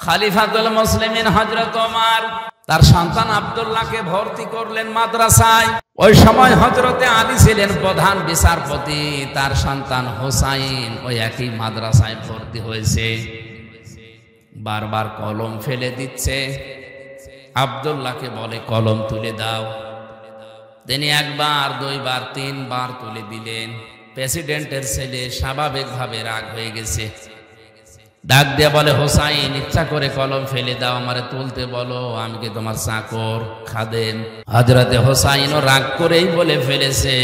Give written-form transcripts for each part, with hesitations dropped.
খলিফাতুল মুসলিমিন হযরত ওমর তার সন্তান আব্দুল্লাহকে ভর্তি করলেন মাদ্রাসায়। ওই সময় হযরতে আলী ছিলেন প্রধান বিচারপতি, তার সন্তান হোসাইন ওই একই মাদ্রাসায় ভর্তি হয়েছে। বারবার কলম ফেলে দিচ্ছে, আব্দুল্লাহকে বলে কলম তুলে দাও। তিনি একবার, দুইবার, তিনবার তুলে দিলেন। প্রেসিডেন্টের ছেলে স্বাভাবিকভাবে রাগ হয়ে গেছে, ডাক দিয়ে বলে, হোসাইন ইচ্ছা করে কলম ফেলে দাও, আমারে তুলতে বলো, আমি কি তোমার চাকর খাদেম? হযরতে হোসাইনও রাগ করেই বলে ফেলেছে,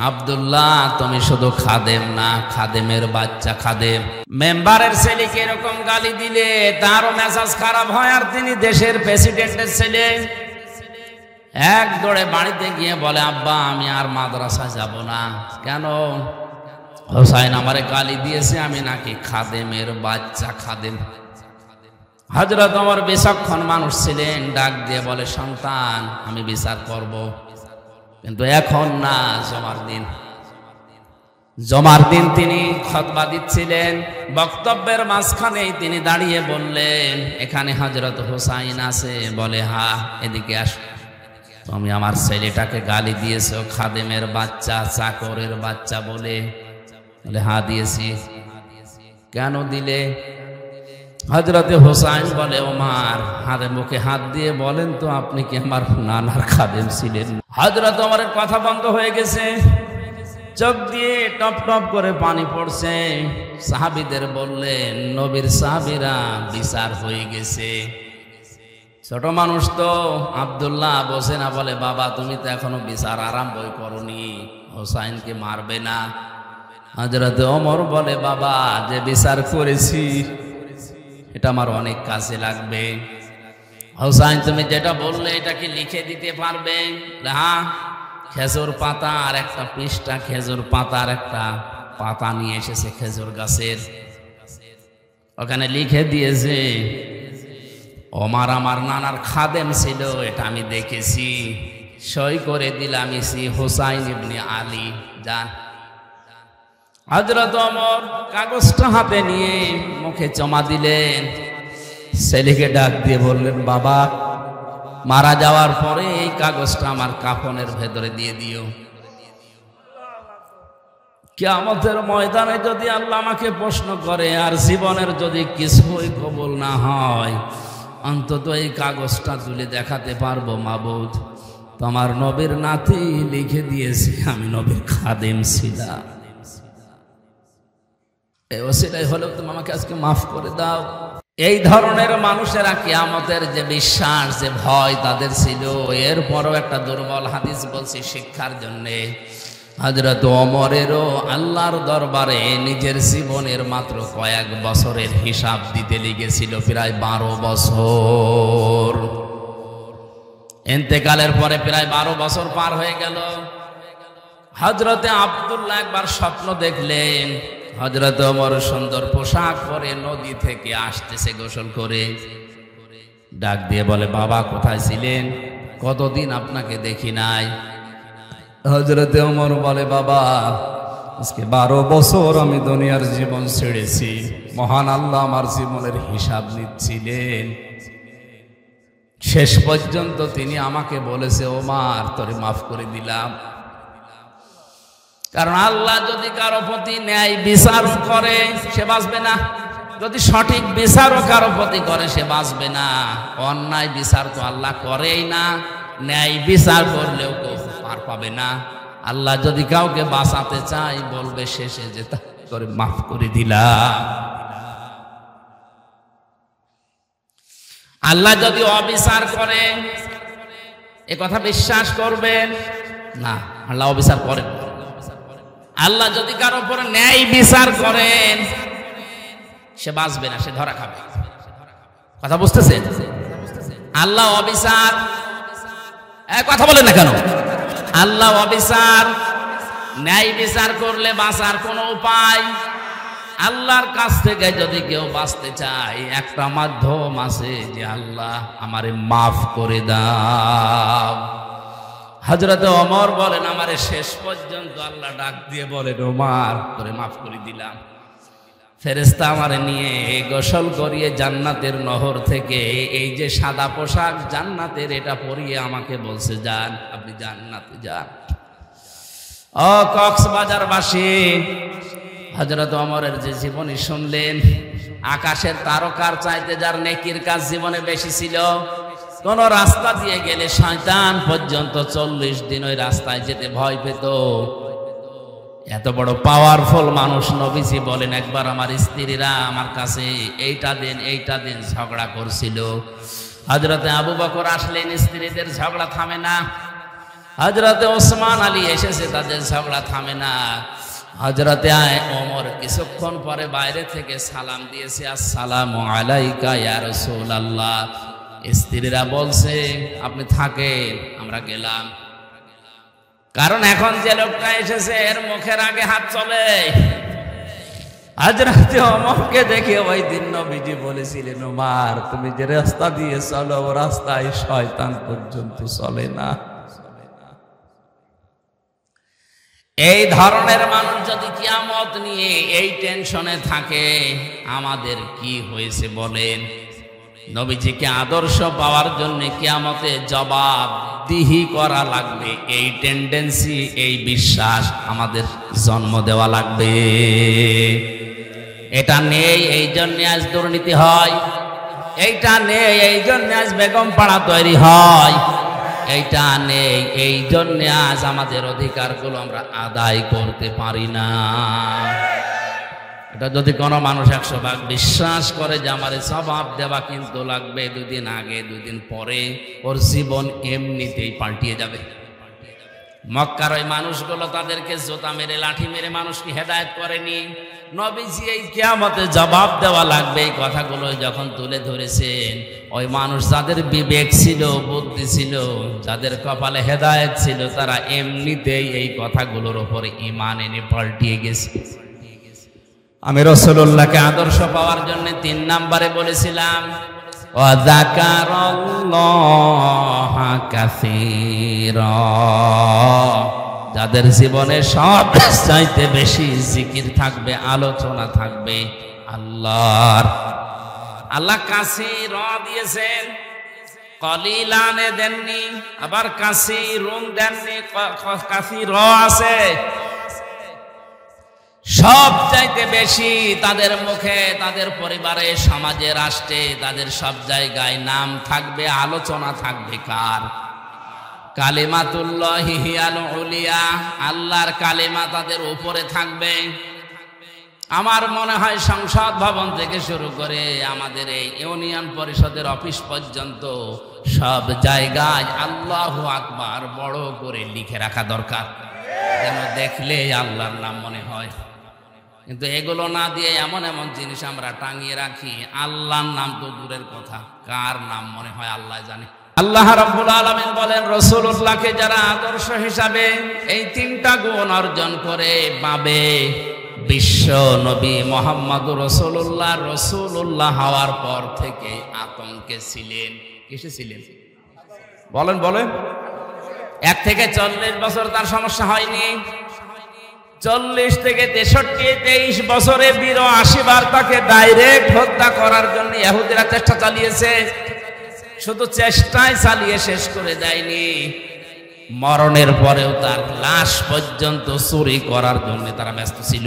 আব্দুল্লাহ তুমি শুধু খাদেম না, খাদেমের বাচ্চা খাদেম। মেম্বারের ছেলেকে এরকম গালি দিলে তারও মেজাজ খারাপ হয়, আর তিনি দেশের প্রেসিডেন্টের ছেলে। এক দৌড়ে বাড়িতে গিয়ে বলে, আব্বা আমি আর মাদ্রাসায় যাব না। কেন? হোসাইন আমারে গালি দিয়েছে, আমি নাকি খাদেমের বাচ্চা খাদেম। হযরত ওমর বিচক্ষণ মানুষ ছিলেন, ডাক দিয়ে বলে, সন্তান আমি বিচার করব, কিন্তু এখন না, জমার দিন। তিনি খুতবা দিচ্ছিলেন, বক্তব্যের মাঝখানেই তিনি দাঁড়িয়ে বললেন, এখানে হযরত হোসাইন আছে? বলে হ্যাঁ। এদিকে আস, তুমি আমার ছেলেটাকে গালি দিয়েছো খাদেমের বাচ্চা, চাকরের বাচ্চা বলে? বলে হ্যাঁ দিয়েছি। কেন দিলে? হযরতে হোসাইন বলে, ওমর হাতে মুখে হাত দিয়ে বলেন তো, আপনি কি আমার নানার খাদেম ছিলেন? হযরত ওমরের কথা বন্ধ হয়ে গেছে, চোখ দিয়ে টপ টপ করে পানি পড়ছে। সাহাবীদের বললেন, নবীর সাহাবীরা বিচার হয়ে গেছে। ছোট মানুষ তো, আব্দুল্লাহ বসে না, বলে বাবা তুমি তো এখনো বিচার আরম্ভই করনি, হোসাইনকে মারবে না? হযরত ওমর বলে, বাবা যে বিচার করেছি এটা আমার অনেক কাজে লাগবে। হোসাইন তুমি যেটা বললে এটা কি লিখে দিতে পারবে? হ্যাঁ। খেজুর পাতা আর একটা পৃষ্ঠা, খেজুর পাতার একটা পাতা নিয়ে এসেছে খেজুর গাছের, ওখানে লিখে দিয়েছে, ওমর আমার নানার খাদেম ছিল, এটা আমি দেখেছি, সই করে দিলাম, ইসি হোসাইন ইবনে আলী। যান। হযরত ওমর কাগজটা হাতে নিয়ে মুখে জমা দিলেন। ছেলেকে ডাক দিয়ে বললেন, বাবা মারা যাওয়ার পরে এই কাগজটা আমার কাফনের ভেতরে দিয়ে দিও। কিয়ামতের ময়দানে যদি আল্লাহ আমাকে প্রশ্ন করে আর জীবনের যদি কিছুই কবুল না হয়, অন্তত এই কাগজটা তুলে দেখাতে পারবো, মাবুদ তোমার নবীর নাতি লিখে দিয়েছে আমি নবীর খাদেম ছিলাম। এই ওসিলাই হলেও তুমি আমাকে আজকে মাফ করে দাও। এই ধরনের মানুষেরা কিয়ামতের যে বিশ্বাস, যে ভয় তাদের ছিল, এরপরও একটা দুর্বল হাদিস বলছি শিক্ষার জন্যে। হযরত ওমরেরও আল্লাহর দরবারে নিজের জীবনের মাত্র কয়েক বছরের হিসাব দিতে লেগেছিল, প্রায় 12 বছর। ইন্তেকালের পরে প্রায় 12 বছর পার হয়ে গেল। হযরতে আব্দুল্লাহ একবার স্বপ্ন দেখলেন, হযরত ওমর সুন্দর পোশাক পরে নদী থেকে আসতেছে গোসল করে। ডাক দিয়ে বলে, বাবা কোথায় ছিলেন? কতদিন আপনাকে দেখি নাই। হযরতে ওমর বলে, বাবা আজকে 12 বছর আমি দুনিয়ার জীবন ছেড়েছি, মহান আল্লাহ আমার জীবনের হিসাব নিচ্ছিলেন। শেষ পর্যন্ত তিনি আমাকে বলেছে, ওমর তোরে মাফ করে দিলাম। কারণ আল্লাহ যদি কারো প্রতি ন্যায় বিচার করে সে বাঁচবে না, যদি সঠিক বিচারও কারো প্রতি করে সে বাঁচবে না। অন্যায় বিচার তো আল্লাহ করেই না, ন্যায় বিচার করলেও কেউ পার পাবে না। আল্লাহ যদি কাউকে বাঁচাতে চায় বলবে শেষে যে তা করে মাফ করে দিলাম। আল্লাহ যদি অবিচার করে এ কথা বিশ্বাস করবেন না, আল্লাহ অবিচার করেন। আল্লাহ যদি কারো উপরে ন্যায় বিচার করেন সে বাঁচবে না, সে ধরা খাবে। কথা বুঝতেছেন? আল্লাহ অবিচার, কথা বলেন না কেন? আল্লাহ অবিচার, ন্যায় বিচার করলে বাঁচার কোনো উপায়। আল্লাহর কাছ থেকে যদি কেউ বাঁচতে চায় একটা মাধ্যম আছে, যে আল্লাহ আমারে মাফ করে দাও। হযরত ওমর বলেন, আমারে শেষ পর্যন্ত আল্লাহ ডাক দিয়ে বলেন, ওমর তোরে মাফ করে দিলাম। ফেরেশতা আমারে নিয়ে গোসল করিয়ে জান্নাতের নহর থেকে এই যে সাদা পোশাক জান্নাতের এটা পরিয়ে আমাকে বলছে, যান আপনি জান্নাতে যান। ও কক্সবাজারবাসী, হযরত ওমরের যে জীবনী শুনলেন, আকাশের তারকার চাইতে যার নেকির কাজ জীবনে বেশি ছিল। কোন রাস্তা দিয়ে গেলে শয়তান পর্যন্ত 40 দিন ওই রাস্তায় যেতে ভয় পেত। এত বড় পাওয়ারফুল মানুষ নবীজি বলেন, একবার আমার স্ত্রীরা আমার কাছে এইটা দিন ঝগড়া করছিল। হযরতে আবু বকর আসলেন, স্ত্রীদের ঝগড়া থামে না। হযরতে ওসমান আলী এসেছে, তাদের ঝগড়া থামে না। হযরতে ওমর কিছুক্ষণ পরে বাইরে থেকে সালাম দিয়েছে, আসসালামু আলাইকা ইয়া রাসূলুল্লাহ। স্ত্রীরা বলছে, আপনি থাকেন, আমরা গেলাম। কারণ এখন যে লোকটা এসেছে এর মুখের আগে হাত চলে। হযরতে ওমরকে দেখে ওই দিন নবীজি বলেছিলেন, ওমর তুমি যে রাস্তা দিয়ে চলো ও রাস্তায় শয়তান পর্যন্ত চলে না। এই ধরনের মানুষ যদি কিয়ামত নিয়ে এই টেনশনে থাকে, আমাদের কি হয়েছে বলেন? নবীজিকে আদর্শ পাওয়ার জন্য কিয়ামতে জবাবদিহি করা লাগবে, এই টেন্ডেন্সি, এই বিশ্বাস আমাদের জন্ম দেওয়া লাগবে। এটা নেই এই জন্য আজ দুর্নীতি হয়, এইটা নেই এই জন্য আজ বেগম পাড়া তৈরি হয়, এইটা নেই এই জন্য আজ আমাদের অধিকারগুলো আমরা আদায় করতে পারি না। এটা যদি কোনো মানুষ 100 ভাগ বিশ্বাস করে যে আমার জবাব দেওয়া কিন্তু লাগবে, 2 দিন আগে 2 দিন পরে ওর জীবন এমনিতেই পাল্টিয়ে যাবে। মক্কার ওই মানুষগুলো তাদেরকে জোতা মেরে লাঠি মেরে মানুষকে হেদায়েত করেনি। নবীজি এই কিয়ামতে জবাব দেওয়া লাগবে এই কথাগুলো যখন তুলে ধরেছেন, ওই মানুষ যাদের বিবেক ছিল, বুদ্ধি ছিল, যাদের কপালে হেদায়েত ছিল, তারা এমনিতেই এই কথাগুলোর উপরে ঈমান এনে পাল্টিয়ে গেছে। আমি রাসূলুল্লাহকে আদর্শ পাওয়ার জন্য 3 নম্বরে বলেছিলাম, ওয়া যাকারাল্লাহা কাসীরা, যাদের জীবনে সব চাইতে বেশি জিকির থাকবে, আলোচনা থাকবে আল্লাহর। আল্লাহ কাসীরা দিয়েছেন, কলিলানে দেননি, আবার কাসীরুন দেননি, কাসীরা আছে। সব চাইতে বেশি তাদের মুখে, তাদের পরিবারে, সমাজে, রাষ্ট্রে, তাদের সব জায়গায় নাম থাকবে, আলোচনা থাকবে কার? কালিমাতুল্লাহি হিয়াল উলিয়া, আল্লাহর কালিমা তাদের উপরে থাকবে। আমার মনে হয় সংসদ ভবন থেকে শুরু করে আমাদের এই ইউনিয়ন পরিষদের অফিস পর্যন্ত সব জায়গায় আল্লাহু আকবার বড় করে লিখে রাখা দরকার, যেন দেখলে আল্লাহর নাম মনে হয়। কিন্তু এগুলো না দিয়ে এমন এমন জিনিস আমরা টাঙিয়ে রাখি, আল্লাহর নাম তো দূরের কথা, কার নাম মনে হয় আল্লাহ জানে। আল্লাহ রাব্বুল আলামিন বলেন, রাসূলুল্লাহকে যারা আদর্শ হিসাবে এই 3টা গুণ অর্জন করে পাবে, বিশ্ব নবী মুহাম্মদুর রাসূলুল্লাহ রাসূলুল্লাহ হওয়ার পর থেকে আতঙ্কে ছিলেন। কিসে ছিলেন বলেন বলেন? 1 থেকে 40 বছর তার সমস্যা হয়নি। 40 থেকে 63, 23 বছরে 82 বার তাকে ডাইরেক্ট হত্যা করার জন্য ইহুদিরা চেষ্টা চালিয়েছে। শুধু চেষ্টায় চালিয়ে শেষ করে দেয়নি, মরণের পরেও তার লাশ পর্যন্ত চুরি করার জন্য তারা ব্যস্ত ছিল।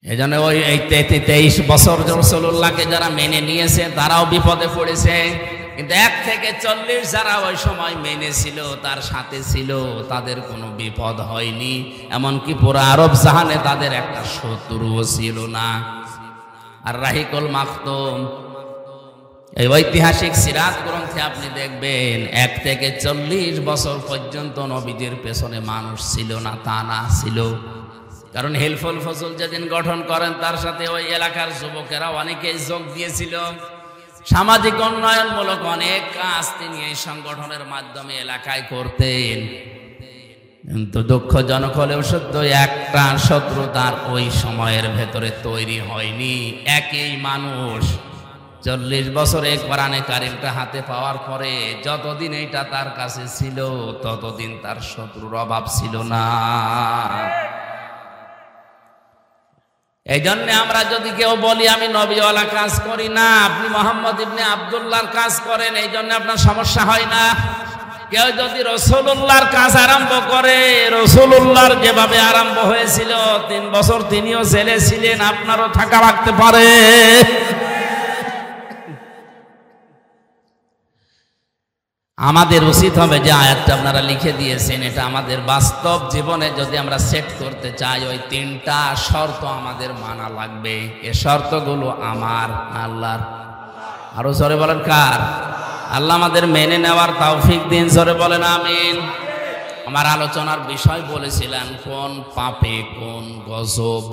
এজন্য ওই 23 বছর রাসূলুল্লাহকে যারা মেনে নিয়েছে তারাও বিপদে পড়েছে। কিন্তু 1 থেকে 40 যারা ওই সময় মেনেছিল, তার সাথে ছিল, তাদের কোনো বিপদ হয়নি। এমনকি পুরো আরব জাহানে তাদের একটা শত্রুও ছিল না। আর রাহিকুল মাখতুম, এই ঐতিহাসিক সিরাত গ্রন্থে আপনি দেখবেন 1 থেকে 40 বছর পর্যন্ত নবীজির পেছনে মানুষ ছিল না, তা না ছিল। কারণ হেলফুল ফজল যেদিন গঠন করেন তার সাথে ওই এলাকার যুবকেরা অনেকেই যোগ দিয়েছিল। সামাজিক উন্নয়নমূলক অনেক কাজ তিনি এই সংগঠনের মাধ্যমে এলাকায় করতেন। কিন্তু দুঃখজনক হলেও সত্য, একটা শত্রু তার ওই সময়ের ভেতরে তৈরি হয়নি। একই মানুষ 40 বছরে কোরআনে কারিমটা হাতে পাওয়ার পরে যতদিন এইটা তার কাছে ছিল ততদিন তার শত্রুর অভাব ছিল না। এই জন্য আমরা যদি কেউ বলি আমি নবীওয়ালা কাজ করি না, আপনি মোহাম্মদ ইবনে আব্দুল্লাহর কাজ করেন, এই জন্য আপনার সমস্যা হয় না। কেউ যদি রাসূলুল্লাহর কাজ আরম্ভ করে, রাসূলুল্লাহর যেভাবে আরম্ভ হয়েছিল 3 বছর তিনিও জেলে ছিলেন, আপনারও থাকা লাগতে পারে। আমাদের উচিত হবে যে আয়াতটা আপনারা লিখে দিয়েছেন, এটা আমাদের বাস্তব জীবনে যদি আমরা সেট করতে চাই, ওই 3টা শর্ত আমাদের মানা লাগবে। এই শর্তগুলো আমার আল্লাহর। আরো জোরে বলেন কার? আল্লাহ আমাদের মেনে নেওয়ার তৌফিক দিন, জোরে বলেন আমিন। আমার আলোচনার বিষয় বলেছিলেন কোন পাপে কোন গজব।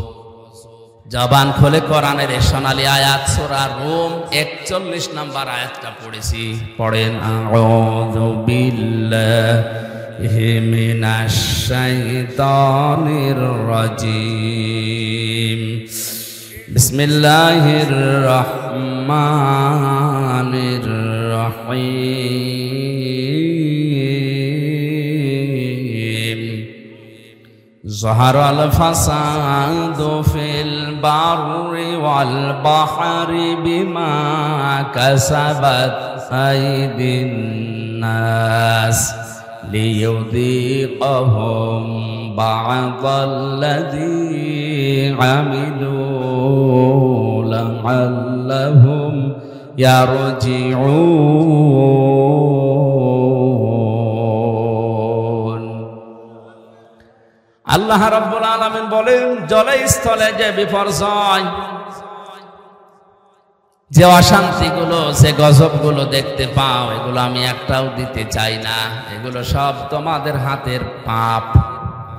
জবান খুলে কোরআনের এই সোনালী আয়াত সূরা রুম 41 নম্বর আয়াতটা পড়েছি, পড়েন। আউযু বিল্লাহি মিনাশ শাইতানির রাজিম, বিসমিল্লাহির রহমানির রহিম। যাহারাল ফাসাদু ফিল বাররি ওয়াল বাহরি বিমা কাসাবাত আইদিন নাস লিয়ুযীকাহুম বা'দাল্লাযী আমিলু লা'আল্লাহুম ইয়ারজিউন। আল্লাহ রাব্বুল আলামিন বলেন, জলে স্থলে যে বিপর্যয়, যে অশান্তিগুলো, যে গজবগুলো দেখতে পাও, এগুলো আমি একটাও দিতে চাই না। এগুলো সব তোমাদের হাতের পাপ,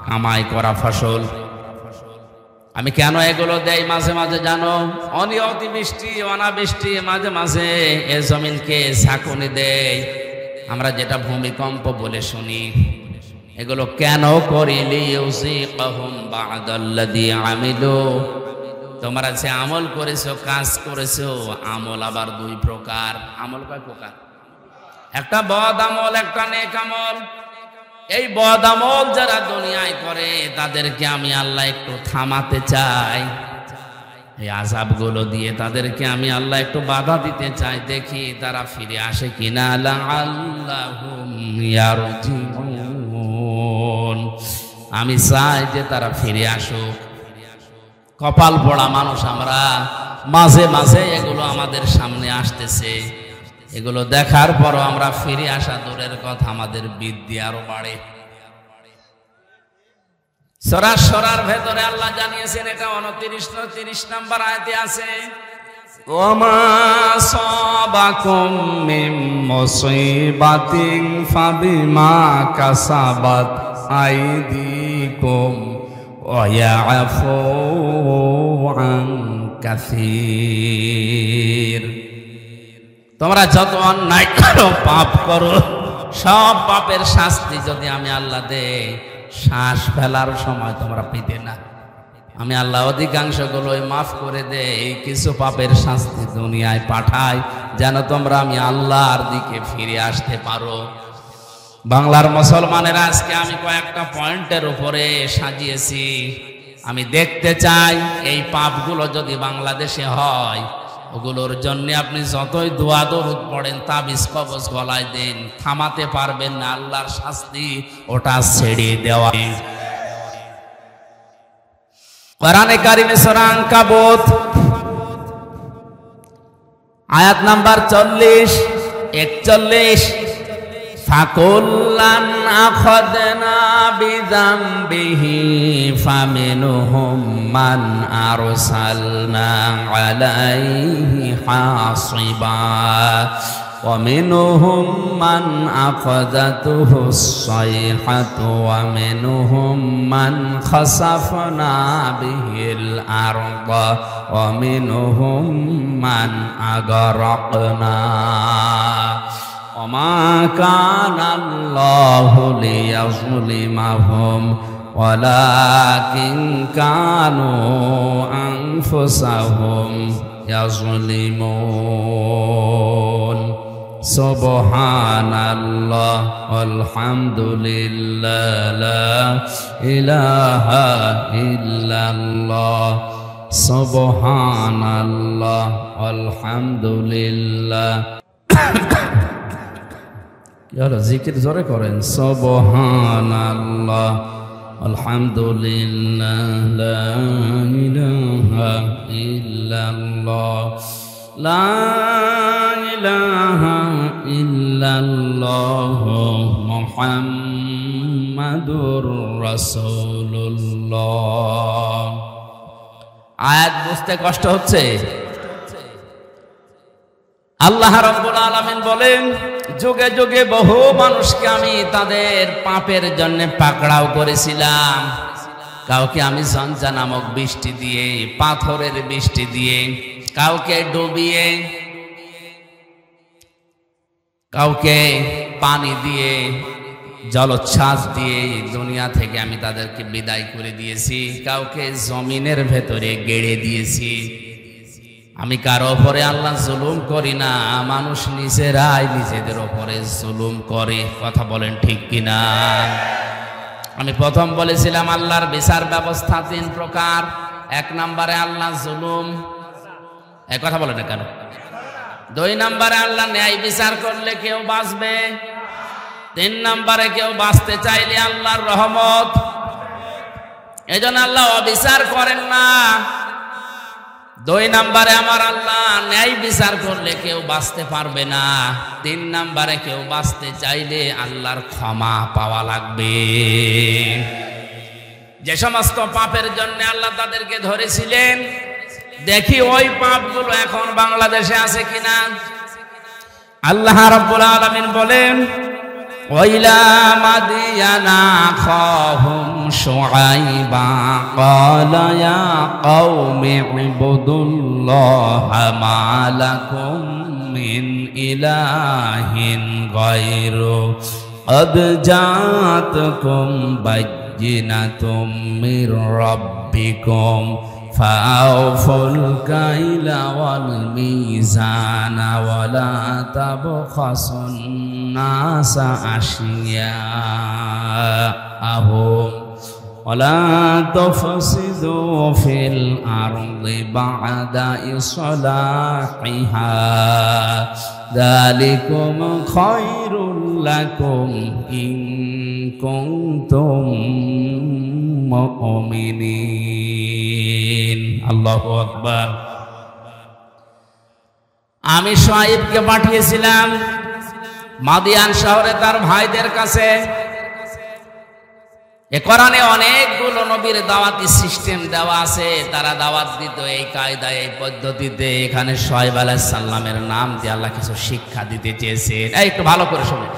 কামাই করা ফসল। আমি কেন এগুলো দেই মাঝে মাঝে জানো? অতিবৃষ্টি, অনাবৃষ্টি, মাঝে মাঝে এ জমিনকে ঝাঁকুনি দেয়, আমরা যেটা ভূমিকম্প বলে শুনি। এগুলো কেন করি? লিইউযীকাহুম বা'দাল্লাযী আমিলু। তোমরা যে আমল করেছো, কাজ করেছো, আমল আবার 2 প্রকার। আমল কয় প্রকার? একটা বদ আমল, একটা নেক আমল। এই বদ আমল যারা দুনিয়ায় করে তাদেরকে আমি আল্লাহ একটু থামাতে চাই, এই আযাবগুলো দিয়ে তাদেরকে আমি আল্লাহ একটু বাধা দিতে চাই, দেখি তারা ফিরে আসে কিনা। লা'আল্লাহুম ইয়ারজিউন। আমি চাই যে তারা ফিরে আসুক। কপাল পোড়া মানুষ আমরা, মাঝে মাঝে এগুলো আমাদের সামনে আসতেছে, এগুলো দেখার পরও আমরা ফিরে আসা দূরের কথা, আমাদের বিদ্যা আরো বাড়ে। সূরা সূরার ভেতরে আল্লাহ জানিয়েছেন, এটা 29 নম্বর আয়াতে আছে, ওমা সাবাকুম মিন মুসিবাতিন ফাবিমা কাসাবাত আইদিকুম ওয়া ইয়াফু আন কাসীর। তোমরা যত অন্যায় করো, পাপ করো, সব পাপের শাস্তি যদি আমি আল্লাহ দেই, শ্বাস ফেলার সময় তোমরা পেতে না। আমি আল্লাহ অধিকাংশগুলোই মাফ করে দেই, কিছু পাপের শাস্তি দুনিয়ায় পাঠাই যেন তোমরা আমি আল্লাহর দিকে ফিরে আসতে পারো। বাংলার মুসলমানেরা আজকে আমি কয়েকটা পয়েন্টের উপরে সাজিয়েছি। আমি দেখতে চাই এই পাপগুলো যদি বাংলাদেশে হয়, ওগুলোর জন্য আপনি যতই দোয়া দরুদ পড়েন, তাবিজ কবজ গলায় দেন, থামাতে পারবেন না। আল্লাহর শাস্তি ওটা ছেড়ে দেওয়া। কোরআনে কারিমে সূরা আনকাবুত আয়াত নাম্বার 40-41, ফাকুল্লান আখাযনা বিযামবিহি ফামিনহুম মান আরসালনা আলাইহি হাসিবা ওয়া মিনহুম মান আখাযাতুহুস সাইহাতু ওয়া মিনহুম মান খাসাফনা বিহিল আরদা ওয়া মিনহুম মান আগরাকনা ওমা কানাল্লাহু লিয়াযলিমাহুম ওয়ালাকিন কানু আনফুসাহুম ইয়াযলিমুন। সুবহানাল্লাহ আলহামদুলিল্লাহ লা ইলাহা ইল্লাল্লাহ সুবহানাল্লাহ আলহামদুলিল্লাহ। কি হলো, জিকির জোরে করেন। সুবহানাল্লাহ আলহামদুলিল্লাহ লা ইলাহা ইল্লাল্লাহ লা ইলাহা ইল্লাল্লাহ মুহাম্মাদুর রাসূলুল্লাহ। আয়াত বুঝতে কষ্ট হচ্ছে? আল্লাহ রাব্বুল আলামিন বলেন, যুগে যুগে বহু মানুষকে আমি তাদের পাপের জন্য পাকড়াও করেছিলাম। কাউকে আমি ঝঞ্ঝা নামক বৃষ্টি দিয়ে, পাথরের বৃষ্টি দিয়ে, কাউকে ডুবিয়ে, কাউকে পানি দিয়ে, জলোচ্ছ্বাস দিয়ে দুনিয়া থেকে আমি তাদেরকে বিদায় করে দিয়েছি। কাউকে জমিনের ভেতরে গেড়ে দিয়েছি। আমি কারো ওপরে আল্লাহ জুলুম করি না, মানুষ নিজেরাই নিজেদের ওপরে জুলুম করে। কথা বলেন ঠিক কিনা? আমি প্রথম বলেছিলাম আল্লাহর বিচার ব্যবস্থা 3 প্রকার। 1 নম্বরে আল্লাহ জুলুম, এক কথা বলে না কেন? 2 নম্বরে আল্লাহ ন্যায় বিচার করলে কেউ বাঁচবে। 3 নম্বরে কেউ বাঁচতে চাইলে আল্লাহর রহমত। এজন্য আল্লাহ অবিচার করেন না। 2 নম্বরে আমার আল্লাহ ন্যায় বিচার করলে কেউ বাঁচতে পারবে না। 3 নম্বরে কেউ বাঁচতে চাইলে আল্লাহর ক্ষমা পাওয়া লাগবে। যে সমস্ত পাপের জন্য আল্লাহ তাদেরকে ধরেছিলেন, দেখি ওই পাপগুলো এখন বাংলাদেশে আছে কিনা। আল্লাহ রাব্বুল আলামিন বলেন, ওয়াইলা মাদিয়ানা আখাহুম শুআইবা ক্বালা ইয়া কওমি ইবুদুল্লাহা মা লাকুম মিন ইলাহিন গায়রু ক্বাদ জাআতকুম বায়্যিনাতুম মির রাব্বিকুম ফাআউফুল কাইলা ওয়াল মিজানা ওয়ালা তাবখাসুন নাসা আশিয়াআহুম ওয়ালা তুফসিদু ফিল আরদি বা'দা ইসলাহিহা যালিকুম খায়রুল লাকুম ইন কুনতুম মুমিনিন। আল্লাহু আকবার। আমি শুআইবকে পাঠিয়েছিলাম মাদিয়ান শহরে তার ভাইদের কাছে। এ কোরআনে অনেকগুলো নবীর দাওয়াতি সিস্টেম দেওয়া আছে। তারা দাওয়াত দিত এই কায়দায়, এই পদ্ধতিতে। এখানে শুআইব আলাইহিস সালামের নাম দিয়ে আল্লাহ কিছু শিক্ষা দিতে চেয়েছেন। একটু ভালো করে শুনুন।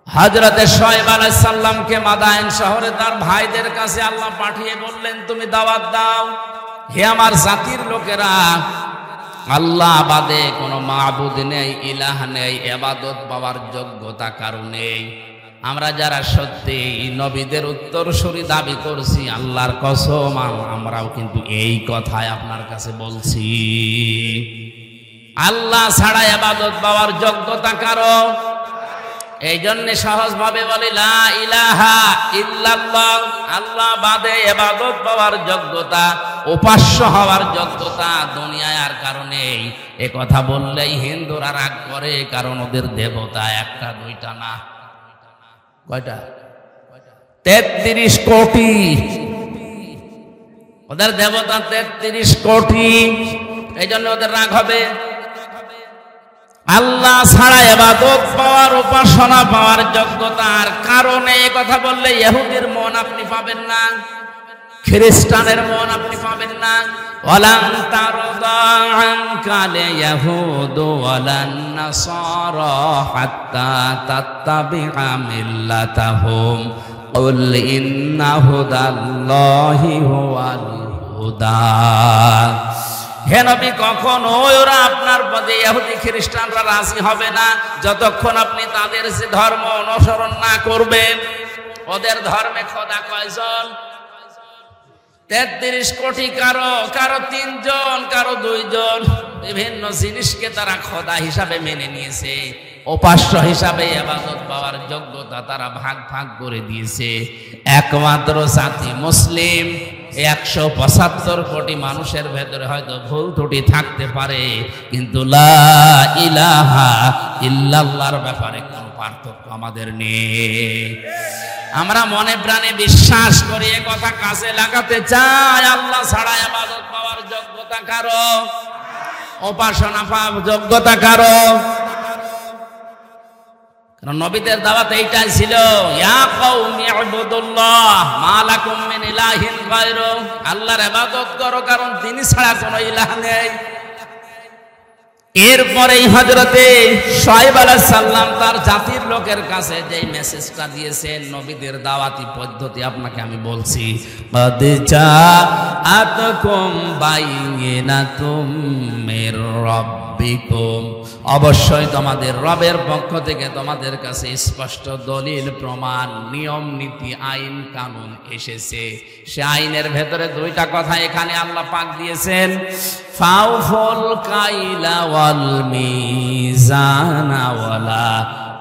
হযরতে শুআইব আলাইহিস সালামকে মাদায়েন শহরে তার ভাইদের কাছে আল্লাহ পাঠিয়ে বললেন, তুমি দাওয়াত দাও, হে আমার জাতির লোকেরা, আল্লাহ বাদে কোনো মাবুদ নেই, ইলাহ নেই, ইবাদত পাওয়ার যোগ্যতা কারো নেই। আমরা যারা সত্যি নবীদের উত্তরসূরি দাবি করছি, আল্লাহর কসম আমরাও কিন্তু এই কথাই আপনার কাছে বলছি। আল্লাহ ছাড়া ইবাদত পাওয়ার যোগ্যতা কারো। এই জন্য সহজভাবে বলি লা ইলাহা ইল্লাল্লাহ। আল্লাহ বাদে ইবাদত পাওয়ার যোগ্যতা, উপাস্য হওয়ার যোগ্যতা দুনিয়ায় আর কারণে। এ কথা বললেই হিন্দুরা রাগ করে, কারণ ওদের দেবতা 1টা 2টা না। কয়টা? 33 কোটি। ওদের দেবতা 33 কোটি। এই জন্য ওদের রাগ হবে। আল্লাহ ছাড়া ইবাদত পাওয়ার, উপাসনা পাওয়ার যোগ্যতার কারণে এ কথা বললে ইহুদির মন আপনি পাবেন না, খ্রিস্টানের মন আপনি পাবেন না। ওয়ালান তারদা আনকাল ইয়াহুদু ওয়ালান নাসারা হাত্তা তাত্তাবিআ মিল্লাতাহুম কুল ইন্না হুদাল্লাহি হুয়াল হুদা। হে নবী, কখনো ওরা আপনার পদে ইহুদি খ্রিস্টানরা রাজি হবে না যতক্ষণ আপনি তাদের যে ধর্ম অনুসরণ না করবেন। ওদের ধর্মে খোদা কয়জন? 33 কোটি। কারো 3 জন, কারো 2 জন। বিভিন্ন জিনিসকে তারা খোদা হিসাবে মেনে নিয়েছে, উপাস্য হিসাবে ইবাদত পাওয়ার যোগ্যতা তারা ভাগ ভাগ করে দিয়েছে। একমাত্র জাতি মুসলিম 175 কোটি মানুষের ভেতরে হয়তো ভুল ত্রুটি থাকতে পারে, কিন্তু লা ইলাহা ইল্লাল্লাহর ব্যাপারে কোনো পার্থক্য আমাদের নেই। আমরা মনে প্রাণে বিশ্বাস করি, এ কথা কাছে লাগাতে চাই, আল্লাহ ছাড়া ইবাদত পাওয়ার যোগ্যতা কারো, উপাসনা পাওয়ার যোগ্যতা কারো। কারণ নবীদের দাওয়াত এইটাই ছিল, ইয়া কওমি ইবুদুল্লাহ মা লাকুম মিন ইলাহিন গায়রু, আল্লাহর ইবাদত করো কারণ তিনি ছাড়া কোনো ইলাহ নেই। এরপরেই হযরতে শুআয়ব আলাইহিস সালাম তার জাতির লোকের কাছে যেই মেসেজটা দিয়েছেন, নবীদের দাওয়াতি পদ্ধতি আপনাকে আমি বলছি, ক্বাদ জাআতকুম বাইয়িনাতুম মির রাব্বিকুম, অবশ্যই তোমাদের রবের পক্ষ থেকে তোমাদের কাছে স্পষ্ট দলিল প্রমাণ নিয়ম নীতি আইন কানুন এসেছে। সে আইনের ভেতরে দুইটা কথা এখানে আল্লাহ পাক দিয়েছেন, ফাউফুল কাইলা ওয়াল মিজানা ওয়ালা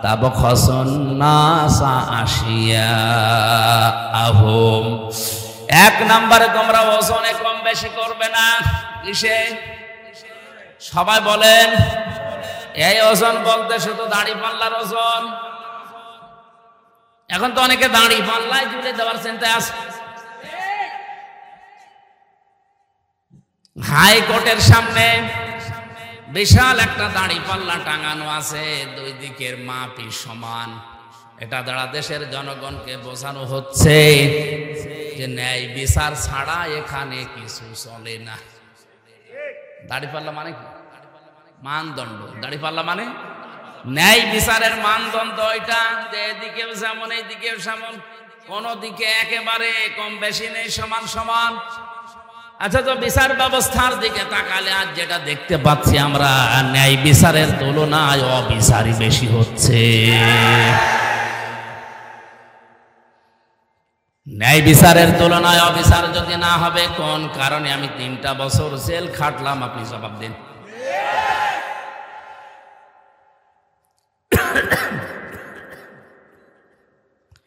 তাবখাসুন নাসা আশিয়াআহুম। এক নম্বরে তোমরা ওজনে কম বেশি করবে না। কিসে? সবাই বলেন। এই ওজন বলতে শুধু দাড়ি পাল্লার ওজন। এখন তো অনেকে দাড়ি পাল্লায় জুড়ে দেওয়ার চিন্তায় আছে। হাইকোর্টের সামনে বিশাল একটা দাড়ি পাল্লা টাঙানো আছে, দুই দিকের মাপই সমান। এটা দ্বারা দেশের জনগণকে বোঝানো হচ্ছে যে ন্যায় বিচার ছাড়া এখানে কিছু চলে না। দাড়ি পাল্লা মানে কি? মানদণ্ড। দাড়ি পাল্লা মানে ন্যায় বিচারের মানদণ্ড। এটা যে এদিকেও যেমন এইদিকেও যেমন, কোন দিকে একেবারে কম বেশি নেই, সমান সমান। আচ্ছা, তো বিচার ব্যবস্থার দিকে তাকালে আজ যেটা দেখতে পাচ্ছি আমরা, ন্যায় বিচারের তুলনায় অবিচারই বেশি হচ্ছে। ন্যায় বিচারের তুলনায় অবিচার যদি না হবে, কোন কারণে আমি 3টা বছর জেল খাটলাম, আপনি জবাব দিন।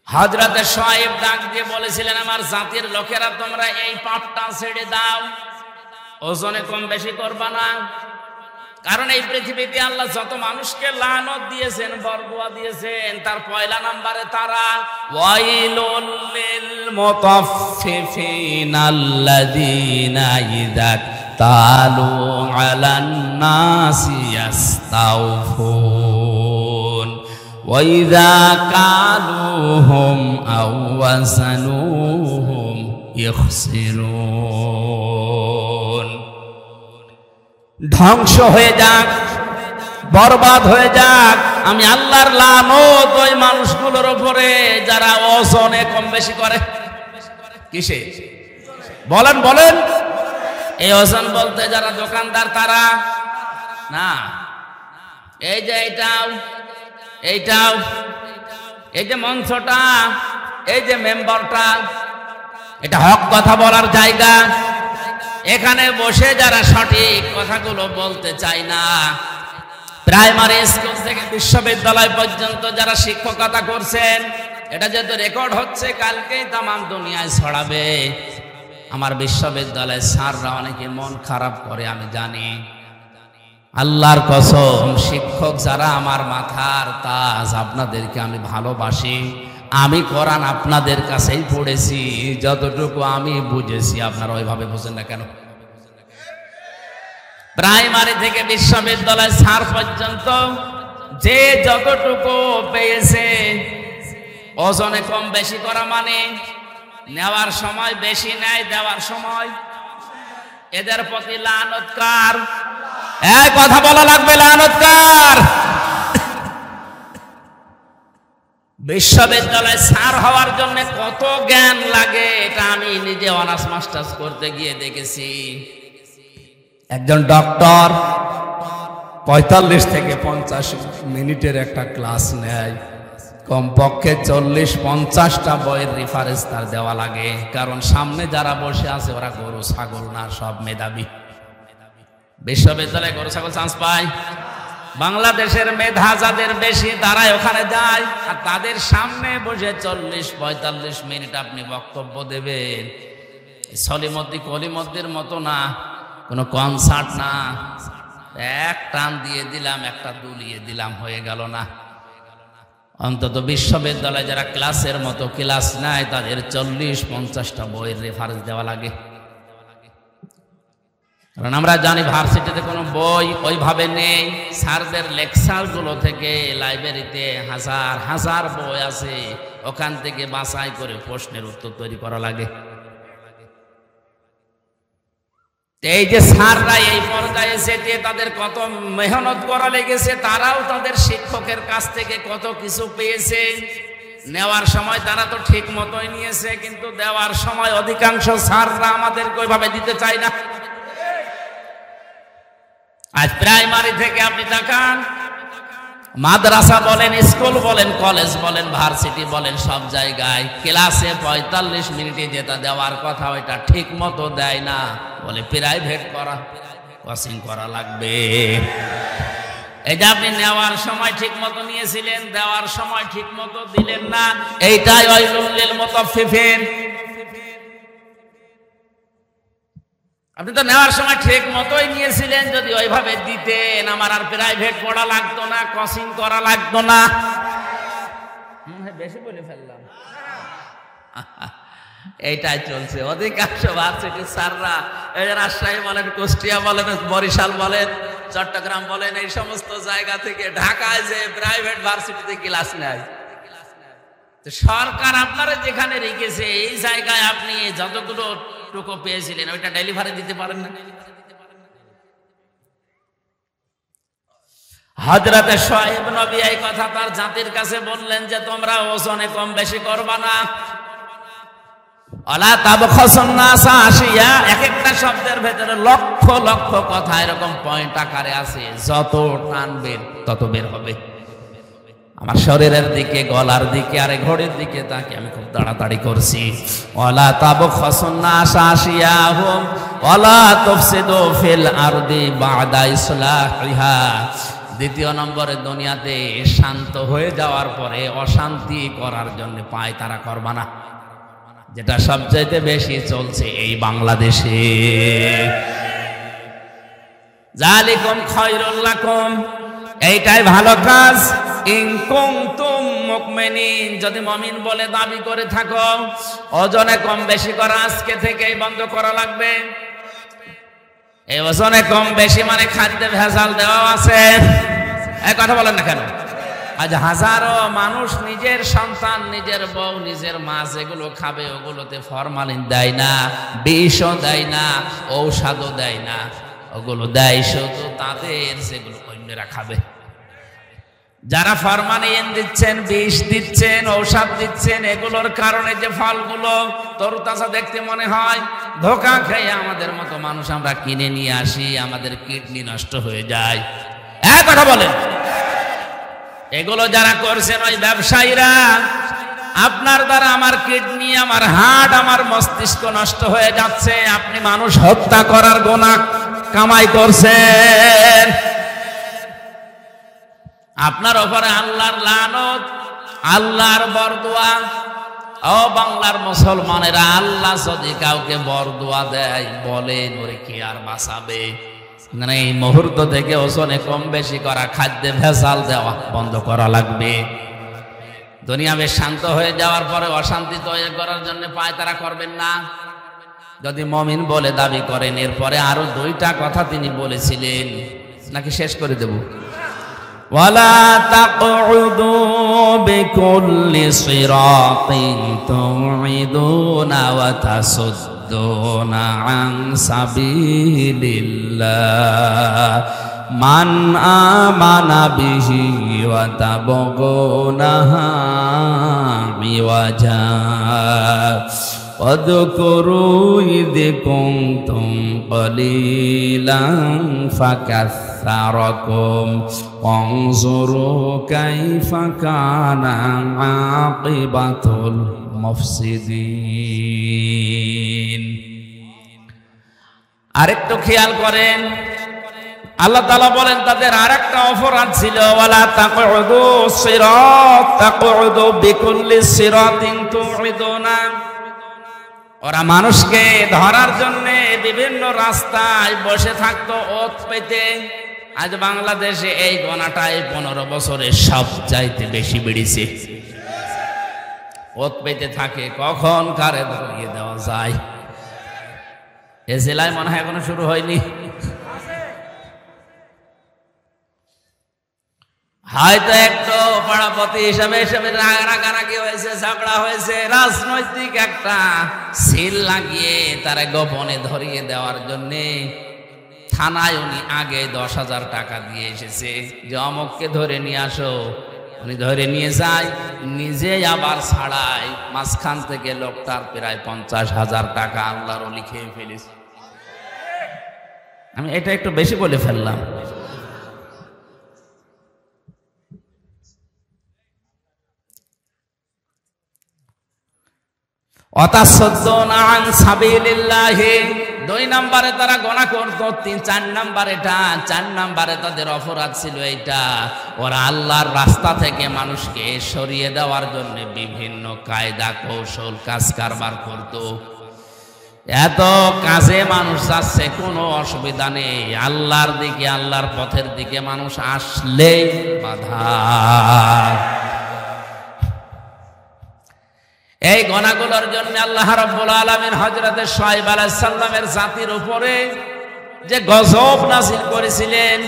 হযরতে শুআয়ব ডাক দিয়ে বলেছিলেন, আমার জাতির লোকেরা তোমরা এই পাপটা ছেড়ে দাও, ওজনে কম বেশি করবা না। কারণ এই পৃথিবীতে আল্লাহ যত মানুষকে লানত দিয়েছেন, বরদোয়া দিয়েছেন, তার পয়লা নম্বরে তারা। ওয়াইলুল লিল মুতাফফিফিন আল্লাযীনা ইযা তালু আলান নাসি ইস্তাওফুন ওয়া ইযা কালুহুম আও ওয়াসানুহুম ইখসিরুন। ধ্বংস হয়ে যাক, বরবাদ হয়ে যাক, আমি আল্লাহর লানত ওই মানুষগুলোর উপরে যারা ওজনে কম বেশি করে। কিসে? বলেন বলেন। এই ওজন বলতে যারা দোকানদার তারা না, এই যে এইটাও এইটাও, এই যে মঞ্চটা, এই যে মেম্বারটা, এটা হক কথা বলার জায়গা। এখানে বসে যারা সঠিক কথাগুলো বলতে চায় না, প্রাইমারি স্কুল থেকে বিশ্ববিদ্যালয় পর্যন্ত যারা শিক্ষকতা করছেন, এটা যেহেতু রেকর্ড হচ্ছে, কালকেই তামাম দুনিয়ায় ছড়াবে। আমার বিশ্ববিদ্যালয়ের স্যাররা অনেকে মন খারাপ করে, আমি জানি। আল্লাহর কসম, শিক্ষক যারা আমার মাথার তাজ, আপনাদেরকে আমি ভালোবাসি। আমি কোরআন আপনাদের কাছেই পড়েছি, যতটুকু আমি বুঝেছি। আপনারা ওইভাবে বুঝেন না কেন? প্রাইমারি থেকে বিশ্ববিদ্যালয় স্যার পর্যন্ত যে যতটুকু পেয়েছে, ওজনে কম বেশি করা মানে নেওয়ার সময় বেশি নেয়, দেওয়ার সময়। এদের প্রতি লানত কার? এই কথা বলা লাগবে, লানত কার? বিশ্ববিদ্যালয়ে স্যার হওয়ার জন্য কত জ্ঞান লাগে, এটা আমি নিজে অনার্স মাস্টার্স করতে গিয়ে দেখেছি। একজন ডক্টর 45 থেকে 50 মিনিটের একটা ক্লাস নেয়, কমপক্ষে 40-50টা বইয়ের রেফারেন্স তার দেওয়া লাগে। কারণ সামনে যারা বসে আছে ওরা গরু ছাগল না, সব মেধাবী। বিশ্ববিদ্যালয়ে গরু ছাগল চান্স পায়। বাংলাদেশের মেধা যাদের বেশি, তারাই ওখানে যায়। আর তাদের সামনে বসে 40-45 মিনিট আপনি বক্তব্য দেবেন, সলিমদ্দি কলিমদ্দির মতো না, কোনো কনসার্ট না, এক টান দিয়ে দিলাম, একটা দুলিয়ে দিলাম, হয়ে গেল না। অন্তত বিশ্ববিদ্যালয়ে যারা ক্লাসের মতো ক্লাস নেয় তাদের 40-50টা বইয়ের রেফারেন্স দেওয়া লাগে। কারণ আমরা জানি ভার্সিটিতে কোনো বই ওইভাবে নেই। স্যারদের লেকচারগুলো থেকে লাইব্রেরিতে হাজার হাজার বই আছে, ওখান থেকে বাছাই করে প্রশ্নের উত্তর তৈরি করা লাগে। এই যে স্যাররা এই পর্যায়ে যেতে তাদের কত মেহনত করা লেগেছে, তারাও তাদের শিক্ষকের কাছ থেকে কত কিছু পেয়েছে। নেওয়ার সময় তারা তো ঠিক মতোই নিয়েছে, কিন্তু দেওয়ার সময় অধিকাংশ স্যাররা আমাদেরকে ওইভাবে দিতে চায় না। আজ প্রাইমারি থেকে আপনি দেখান, মাদ্রাসা বলেন, স্কুল বলেন, কলেজ বলেন, ভার্সিটি বলেন, সব জায়গায় ক্লাসে 45 মিনিটে যেটা দেওয়ার কথা ওইটা ঠিক মতো দেয় না, বলে প্রাইভেট করা, কোচিং করা লাগবে। এই যে আপনি নেওয়ার সময় ঠিক মতো নিয়েছিলেন, দেওয়ার সময় ঠিক মতো দিলেন না, এইটাই ওয়াইলুল লিল মুতাফফিফিন। আপনি তো নেওয়ার সময় ঠিক মতোই নিয়েছিলেন, যদি ওইভাবে দিতেন আমার আর প্রাইভেট পড়া লাগতো না, কোচিং করা লাগতো না। বেশি বলে ফেললাম। এইটাই চলছে অধিকাংশ ভার্সিটির স্যাররা, এই রাজশাহী বলেন, কুষ্টিয়া বলেন, বরিশাল বলেন, চট্টগ্রাম বলেন, এই সমস্ত জায়গা থেকে ঢাকায় যে প্রাইভেট ভার্সিটিতে ক্লাস নেয়। সরকার আপনারা যেখানে রেখেছে এই জায়গায় আপনি যতগুলো টুকু পেয়েছিলেন ওইটা ডেলিভারি দিতে পারেন না। হযরতে শুআয়ব নবী এই কথা তার জাতির কাছে বললেন যে তোমরা ওজনে কম বেশি করবা না। আলা তাবখাসুন নাসা আশিয়া, এক একটা শব্দের ভেতরে লক্ষ লক্ষ কথা এরকম পয়েন্ট আকারে আছে, যত টানবেন তত বের হবে। আমার শরীরের দিকে, গলার দিকে, আরে ঘড়ির দিকে তাকে আমি খুব তাড়াতাড়ি করছি। ওয়ালা তাবখাসুন নাসা আশিয়াহুম ওয়ালা তুফসিদু ফিল আরদি বা'দা ইসলাহিহা। দ্বিতীয় নম্বরে, দুনিয়াতে শান্ত হয়ে যাওয়ার পরে অশান্তি করার জন্য পায়তারা করবা না, যেটা সবচাইতে বেশি চলছে এই বাংলাদেশে। যালিকুম খায়রুল লাকুম, এইটাই ভালো কাজ। ইন কুনতুম মুমিনিন, যদি মুমিন বলে দাবি করে থাকো, ওজনে কম বেশি করা আজকে থেকেই বন্ধ করা লাগবে। এই ওজনে কম বেশি মানে খাদ্যে ভেজাল দেওয়া আছে, এই কথা বলেন না কেন? আজ হাজারো মানুষ নিজের সন্তান, নিজের বউ, নিজের মা যেগুলো খাবে ওগুলোতে ফরমালিন দেয় না, বিষও দেয় না, ঔষধও দেয় না, ওগুলো দেয় শুধু তাদের যেগুলো অন্যরা খাবে। যারা ফরমালিন দিচ্ছেন, বিষ দিচ্ছেন, ঔষধ দিচ্ছেন, এগুলোর কারণে যে ফলগুলো তরতাজা দেখতে মনে হয়, ধোঁকা খেয়ে আমাদের মতো মানুষ আমরা কিনে নিয়ে আসি, আমাদের কিডনি নষ্ট হয়ে যায়। এক কথা বলেন, এগুলো যারা করছেন ওই ব্যবসায়ীরা, আপনার দ্বারা আমার কিডনি, আমার হার্ট, আমার মস্তিষ্ক নষ্ট হয়ে যাচ্ছে, আপনি মানুষ হত্যা করার গুনাহ কামাই করছেন। আপনার উপরে আল্লাহর লানত, আল্লাহর বরদোয়া। ও বাংলার মুসলমানেরা, আল্লাহ যদি কাউকে বরদোয়া দেয়, বলেন ওরে কে আর বাঁচাবে? মানে এই মুহূর্ত থেকে ওজনে কম বেশি করা, খাদ্যে ভেজাল দেওয়া বন্ধ করা লাগবে। দুনিয়া বেশ শান্ত হয়ে যাওয়ার পরে অশান্তি তৈরি করার জন্য পায়তারা করবেন না, যদি মুমিন বলে দাবি করেন। এরপরে আরো 2টা কথা তিনি বলেছিলেন, নাকি শেষ করে দেব? ওয়ালা তাকউদু বিকুল্লি সিরাতিন তুইদুনা ওয়া তাসুদ্দুনা আন সাবিলিল্লাহ মান আমানা বিহি ওয়া তাবগুনাহা ইওয়াজা ওয়াযকুরু ইয কুনতুম কলিলান ফাকাসসারাকুম ওয়ানজুরু কাইফা কানা আকিবাতুল মুফসিদিন। আরেকটু খেয়াল করেন, আল্লাহ তাআলা বলেন তাদের আরেকটা অপরাধ ছিল, ওয়ালা তাকউদু সিরাত তাকউদু বিকুল্লি সিরাতিন তুইদুনা। ওরা মানুষকে ধরার জন্য বিভিন্ন রাস্তায় বসে থাকতো ওত পেতে। আজ বাংলাদেশে এই গোনাটাই 15 বছরে সবচাইতে বেশি বেড়েছে। ওত পেতে থাকে, কখন কারে ধরিয়ে দেওয়া যায়। এ জেলায় মনে হয় এখনো শুরু হয়নি। হয়তো একটু পাড়াপতি হিসাবে রাগারাগি হয়েছে, ঝগড়া হয়েছে, রাজনৈতিক একটা সিল লাগিয়ে তারা গোপনে ধরিয়ে দেওয়ার জন্য থানায় উনি আগে 10,000 টাকা দিয়ে এসেছে যে অমুককে ধরে নিয়ে আসো। উনি ধরে নিয়ে যায়, নিজে আবার ছাড়ায়। মাঝখান থেকে লোকটার প্রায় 50,000 টাকা আল্লাহর ওলি খেয়ে ফেলেছে। আমি এটা একটু বেশি বলে ফেললাম। অতাসদ্দুনা আন সাবিলিল্লাহি, 2 নম্বরে তারা গোনা করতো। 4 নম্বর এটা, 4 নম্বরে তাদের অপরাধ ছিল এইটা, ওরা আল্লাহর রাস্তা থেকে মানুষকে সরিয়ে দেওয়ার জন্য বিভিন্ন কায়দা কৌশল কাজ কারবার করত। এত কাজে মানুষ যাচ্ছে, কোনো অসুবিধা নেই, আল্লাহর দিকে আল্লাহর পথের দিকে মানুষ আসলে বাধা। এই গোনাগুলোর জন্য আল্লাহ রাব্বুল আলামিন হযরতে শুআয়ব আলাইহিস সালামের জাতির উপরে যে গজব নাযিল করেছিলেন।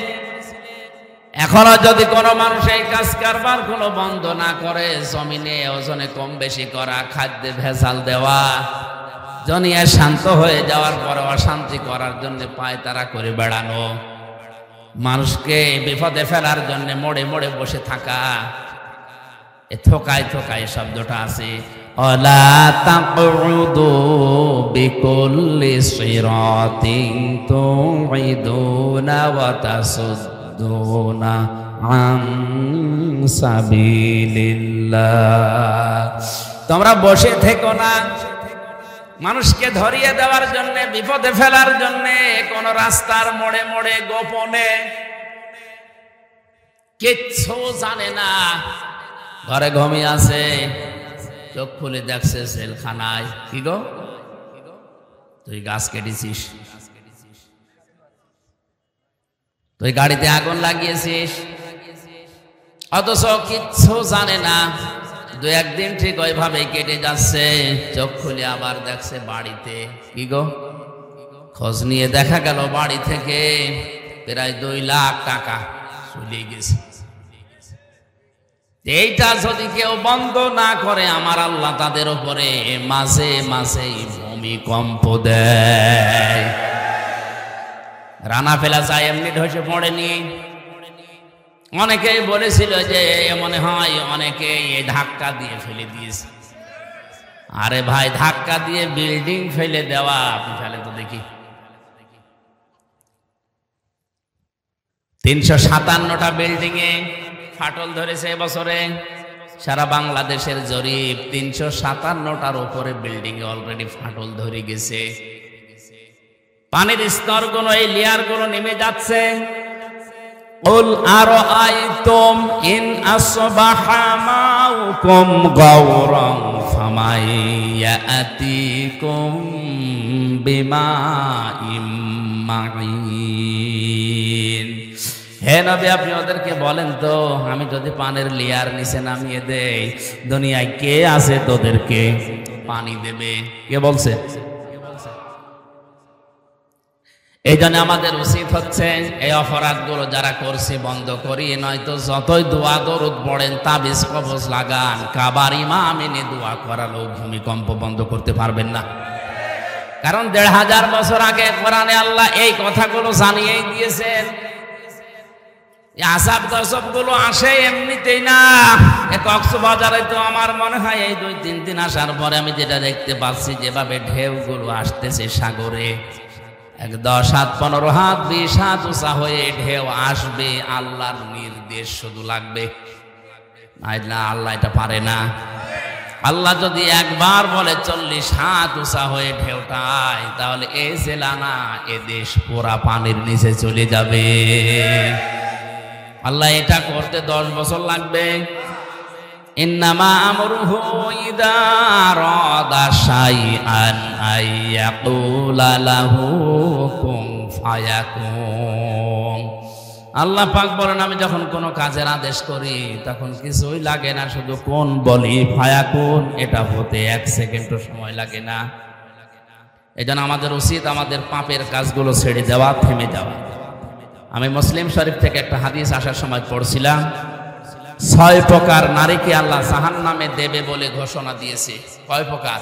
এখনো যদি কোনো মানুষ এই কাজ কারবার কোনো বন্ধ না করে, জমিনে ওজনে কম বেশি করা, খাদ্যে ভেজাল দেওয়া, দুনিয়া শান্ত হয়ে যাওয়ার পরে অশান্তি করার জন্য পায়তারা করে বেড়ানো, মানুষকে বিপদে ফেলার জন্য মোড়ে মোড়ে বসে থাকা, এ থোকায় থোকায় শব্দটা আছে। অলা তাকউদু বিকুল্লি সিরাতিন তুইদুনা ওয়া তাসুদ্দুনা আন সাবিলিল্লাহ। তোমরা বসে থেকো না মানুষকে ধরিয়ে দেওয়ার জন্য, বিপদে ফেলার জন্য কোন রাস্তার মোড়ে মোড়ে গোপনে। কিচ্ছু জানে না, ঘরে ঘুমিয়ে আছে, চোখ খুলে দেখছে সেলখানায়। কি গো, তুই গাছ কেটেছিস, তুই গাড়িতে আগুন লাগিয়েছিস, অথচ কিচ্ছু জানে না। 2-1 দিন ঠিক ওইভাবে কেটে যাচ্ছে, চোখ খুলে আবার দেখছে বাড়িতে। কি গো, খোঁজ নিয়ে দেখা গেল বাড়ি থেকে প্রায় 2 লাখ টাকা চলে গেছে। এইটা যদি কেউ বন্ধ না করে, আমার আল্লাহ তাদের উপরে মাঝে মাঝে ভূমিকম্প দেয়। রানা ফেলা যায় এমনি ধসে পড়েনি। অনেকেই বলেছিল যে মনে হয় অনেকে এই ধাক্কা দিয়ে ফেলে দিয়েছে। আরে ভাই, ধাক্কা দিয়ে বিল্ডিং ফেলে দেওয়া, আপনি ফেলে তো দেখি। 357টা বিল্ডিং এ ফাটল ধরেছে এবছরে। সারা বাংলাদেশের জরিপ, 357টার উপরে বিল্ডিং এ অলরেডি ফাটল ধরে গেছে। পানির স্তরগুলো, এই লেয়ারগুলো নেমে যাচ্ছে। قل أرأيتم إن أصبح ماؤكم غورا فمن يأتيكم بماء معين। হে নবী, আপনি ওদেরকে বলেন তো, আমি যদি পানির লেয়ার নিচে নামিয়ে দেই, দুনিয়ায় কে আছে তোদেরকে পানি দেবে? কে বলছে? এই জন্য আমাদের উচিত হচ্ছে এই অপরাধগুলো যারা করছে বন্ধ করি, নয়তো যতই দোয়া দরুদ পড়েন, তাবিজ কবজ লাগান, কাবার ইমাম এনে দোয়া করালো, ভূমিকম্প বন্ধ করতে পারবেন না। কারণ 1500 বছর আগে কোরআনে আল্লাহ এই কথাগুলো জানিয়েই দিয়েছেন। আযাব গজব গুলো আসে এমনিতেই না। কক্সবাজারে তো আমার মনে হয় এই 2-3 দিন আসার পরে আমি যেটা দেখতে পাচ্ছি, যেভাবে ঢেউগুলো আসতেছে সাগরে, 10 হাত 15 হাত 20 হাত উঁচা হয়ে ঢেউ আসবে, আল্লাহর নির্দেশ শুধু লাগবে। না, আল্লাহ এটা পারে না। আল্লাহ যদি একবার বলে 40 হাত উঁচা হয়ে ঢেউটায়, তাহলে এই জেলা না, এ দেশ পুরা পানির নিচে চলে যাবে। আল্লাহ এটা করতে 10 বছর লাগবে। ইন্নামা আমরুহু ইযা আরাদা শাইআন আইয়াকুলা লাহু কুন ফায়াকুন। আল্লাহ পাক বলেন, আমি যখন কোনো কাজের আদেশ করি তখন কিছুই লাগে না, শুধু কোন বলি, ফায়াকুন, এটা হতে 1 সেকেন্ডও সময় লাগে না। এজন্য আমাদের উচিত আমাদের পাপের কাজগুলো ছেড়ে দেওয়া, থেমে যাওয়া। আমি মুসলিম শরীফ থেকে একটা হাদিস আসার সময় পড়ছিলাম, 6 প্রকার নারীকে আল্লাহ জাহান্নামে দেবে বলে ঘোষণা দিয়েছে। কয় প্রকার?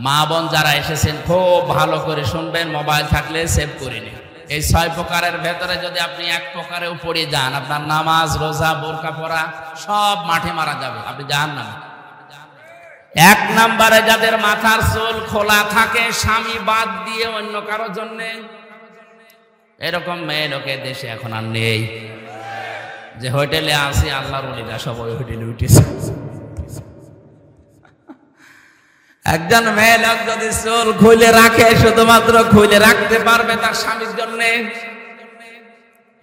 মা বোন যারা এসেছেন খুব ভালো করে শুনবেন, মোবাইল থাকলে সেভ করে নিন। এই 6 প্রকারের ভেতরে যদি আপনি 1 প্রকারেও পড়ে যান, আপনার নামাজ, রোজা, বোরকা পরা সব মাঠে মারা যাবে, আপনি জাহান্নামে। 1 নম্বরে যাদের মাথার চুল খোলা থাকে স্বামী বাদ দিয়ে অন্য কারোর জন্য, এরকম মেয়ে লোকে দেশে এখন আর নেই। যে হোটেলে আসি আল্লাহর ওলিরা সব ওই হোটেলে উঠেছে। একজন মেয়ে লোক যদি চুল খুলে রাখে, শুধুমাত্র খুলে রাখতে পারবে তার স্বামীর জন্য,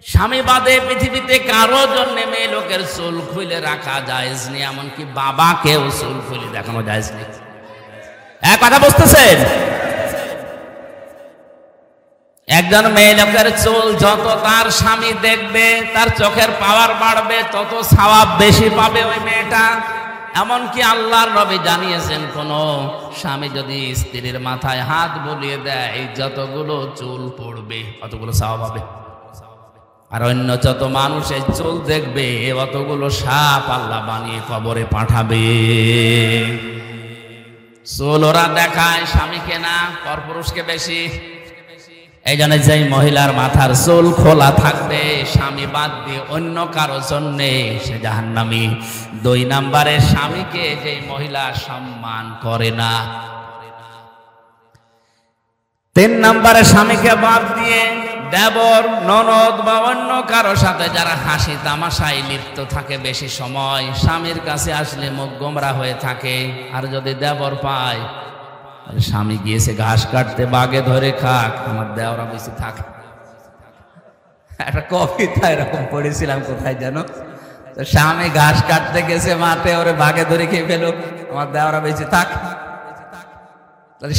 স্বামী বাদে পৃথিবীতে কারো জন্য মেয়ে লোকের চুল খুলে রাখা জায়েজ নেই, এমনকি বাবাকেও চুল খুলে দেখানো জায়েজ নেই। এক কথা বুঝতেছেন? একজন মেয়ে লোকের চুল যত তার স্বামী দেখবে, তার চোখের পাওয়ার বাড়বে, তত সওয়াব বেশি পাবে ওই মেয়েটা। এমনকি আল্লাহর নবী জানিয়েছেন, কোন স্বামী যদি স্ত্রীর মাথায় হাত বুলিয়ে দেয়, যতগুলো চুল পড়বে অতগুলো সওয়াব হবে। আর অন্য যত মানুষ এই চুল দেখবে, অতগুলো সাপ আল্লাহ বানিয়ে কবরে পাঠাবে। চুল ওরা দেখায় স্বামীকে না, পরপুরুষকে বেশি। এই জন্য যেই মহিলার মাথার চুল খোলা থাকবে স্বামী বাদ দিয়ে অন্য কারো জন্যে, সে জাহান্নামী। 2 নম্বরে স্বামীকে যেই মহিলা সম্মান করে না। 3 নম্বরে স্বামীকে বাদ দিয়ে দেবর, ননদ বা অন্য কারো সাথে যারা হাসি তামাশায় লিপ্ত থাকে বেশি সময়, স্বামীর কাছে আসলে মুখ গোমরা হয়ে থাকে। আর যদি দেবর পায়, স্বামী গিয়েছে ঘাস কাটতে, বাগে ধরে খাক, আমার দেওরা বেশি থাক। একটা কবিতা এরকম পড়েছিলাম কোথায় যেন, স্বামী ঘাস কাটতে গেছে মাঠে, ওরে বাগে ধরে খেয়ে ফেলো, আমার দেওরা বেশি থাক।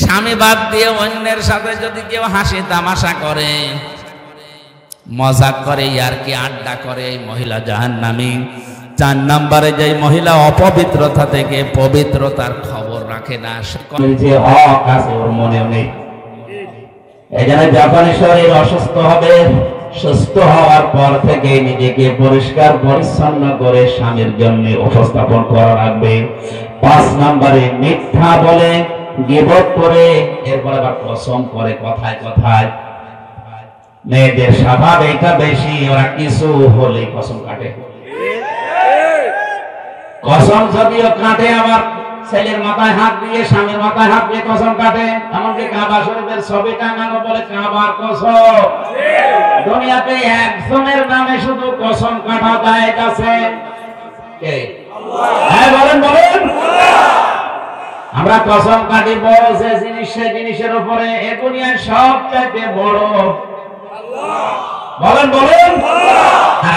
স্বামী বাদ দিয়ে অন্যের সাথে যদি কেউ হাসি তামাশা করে, মজাক করে, ইয়ারকি আড্ডা করে, মহিলা জাহান্নামী। 4 নম্বরে যে মহিলা অপবিত্রতা থেকে পবিত্রতার খবর রাখে না, যে হক আছে ওর মনেও নেই। এই জন্য যখন শরীর অসুস্থ হবে, সুস্থ হওয়ার পর থেকে নিজেকে পরিষ্কার পরিচ্ছন্ন করে স্বামীর জন্য উপস্থাপন করা রাখবে। 5 নম্বরে মিথ্যা বলে, গীবত করে, এরপরে আবার কসম করে কথায় কথায়। মেয়েদের স্বভাব এটা বেশি, ওরা কিছু হলেই কসম কাটে। কসম যদিও কাটে, আবার ছেলের মাথায় হাত দিয়ে, স্বামীর মাথায় হাত দিয়ে কসম কাটে। এমনকি কাবা শরীফের ছবি টাঙানো বলে কাবার কসম। দুনিয়াতে একজনের নামে শুধু কসম কাটা যায় আছে, কে? হ্যাঁ বলেন বলেন। আমরা কসম কাটি বড় যে জিনিস, সে জিনিসের উপরে। এ দুনিয়ায় সবচাইতে বড় আল্লাহ। বলেন বলেন।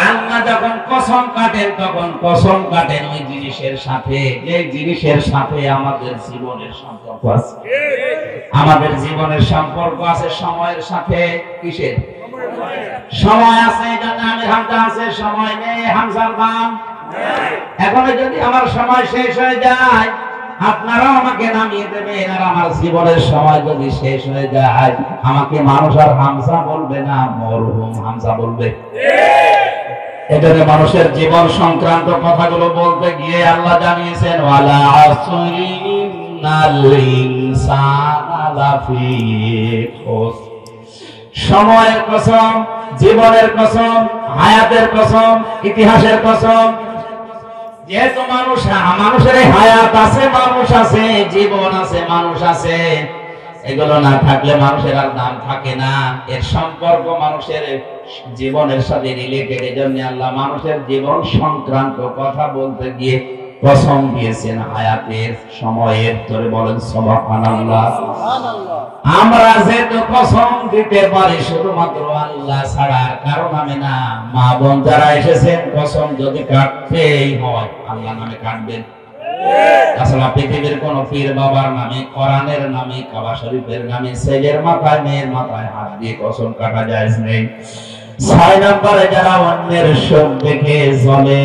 আল্লাহ যখন কসম কাটেন, তখন কসম কাটেন ওই জিনিসের সাথে, যে জিনিসের সাথে আমাদের জীবনের সম্পর্ক আছে। আমাদের জীবনের সম্পর্ক আছে সময়ের সাথে। কিসের সময় আছে? জাহান্নামের হামজা আছে, সময় নেই, হামজার দাম। এখন যদি আমার সময় শেষ হয়ে যায়, আপনারাও আমাকে নামিয়ে দেবেন। আর আমার জীবনের সময় যদি শেষ হয়ে যায়, আমাকে মানুষ আর হামজা বলবে না, মরহুম হামজা বলবে। এজন্য মানুষের জীবন সংক্রান্ত কথাগুলো বলতে গিয়ে আল্লাহ জানিয়েছেন, ওয়ালা আসরি ইন্নাল ইনসানা লাফি খুসর। সময়ের কসম, জীবনের কসম, হায়াতের কসম, ইতিহাসের কসম। যেহেতু মানুষের হায়াত আছে, মানুষ আছে, জীবন আছে, মানুষ আছে, এগুলো না থাকলে মানুষের আর দাম থাকে না। এর সম্পর্ক মানুষের জীবনের সাথে রিলেটেড। এজন্য আল্লাহ মানুষের জীবন সংক্রান্ত কথা বলতে গিয়ে কসম দিয়েছেন হায়াতের, সময়ের। ধরে বলেন সুবহানাল্লাহ। আমরা যেহেতু কসম দিতে পারি শুধুমাত্র আল্লাহ ছাড়া কারো নামে না। মা বোন যারা এসেছেন কসম যদি কাটতেই হয় আল্লাহ নামে কাটবেন। তাছাড়া পৃথিবীর কোন পীর বাবার নামে, কোরআনের নামে, কাবা শরীফের নামে ছেলের মাথায় মেয়ের মাথায় হাত দিয়ে কসম কাটা জায়েজ নেই। 6 নম্বরে যারা অন্যের সুখ দেখে চলে,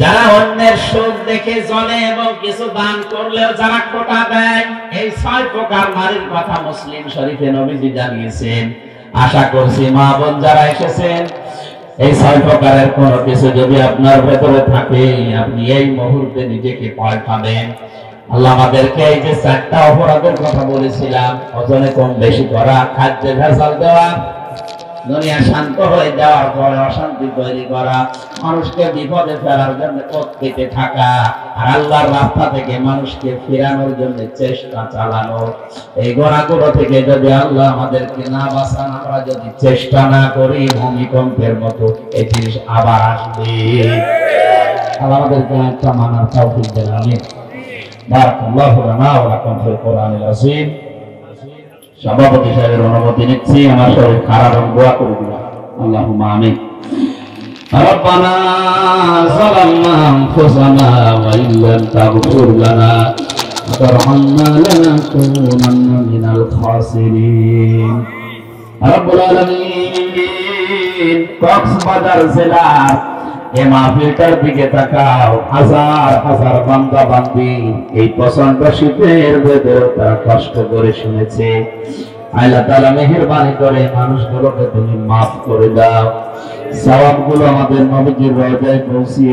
যারা অন্যের সুখ দেখে চলে এবং কিছু দান করলেও যারা কোটা দেয়, এই 6 প্রকার নারীর কথা মুসলিম শরীফে নবীজি জানিয়েছেন। আশা করছি মা বোন যারা এসেছেন এই 6 প্রকারের কোন কিছু যদি আপনার ভেতরে থাকে আপনি এই মুহূর্তে নিজেকে পাল্টাবেন। আল্লাহ আমাদেরকে এই যে 4টা অপরাধের কথা বলেছিলাম, ওজনে কম বেশি করা, খাদ্যে ভেজাল দেওয়া, দুনিয়া শান্ত হয়ে যাওয়ার পরে অশান্তি তৈরি করা, মানুষকে বিপদে ফেলার জন্য প্রত্যেকে থাকা, আর আল্লাহর রাস্তা থেকে মানুষকে ফেরানোর জন্য চেষ্টা চালানো, এই গোনাগুলো থেকে যদি আল্লাহ আমাদেরকে না বাঁচান, আমরা যদি চেষ্টা না করি ভূমিকম্পের মতো এই জিনিস আবার আসবে। আল্লাহ আমাদেরকে একটা মানার তৌফিক দেন। আমিন। বারাকাল্লাহু লানা ওয়া লাকুম ফিল কোরআনিল আযীম। সভাপতি সাহেবের অনুমতি নিচ্ছি, আমার শরীর খারাপ, দোয়া করে দিলাম। আল্লাহুম্মা আমিন। রব্বানা যালামনা আনফুসানা ওয়া ইল্লাম তাগফির লানা ওয়া তারহামনা লানাকুনান্না মিনাল খাসিরিন। রব্বুল আলামিন, কক্সবাজার জেলার এই মাহফিলটার দিকে তাকাও। হাজার হাজার বান্দা বান্দি এই প্রচন্ড শীতের ভেতরে তারা কষ্ট করে শুনেছে। আল্লাহ তাআলা মেহেরবানি করে মানুষগুলোকে তুমি মাফ করে দাও। সওয়াবগুলো আমাদের নবীজির রওজায় পৌঁছিয়ে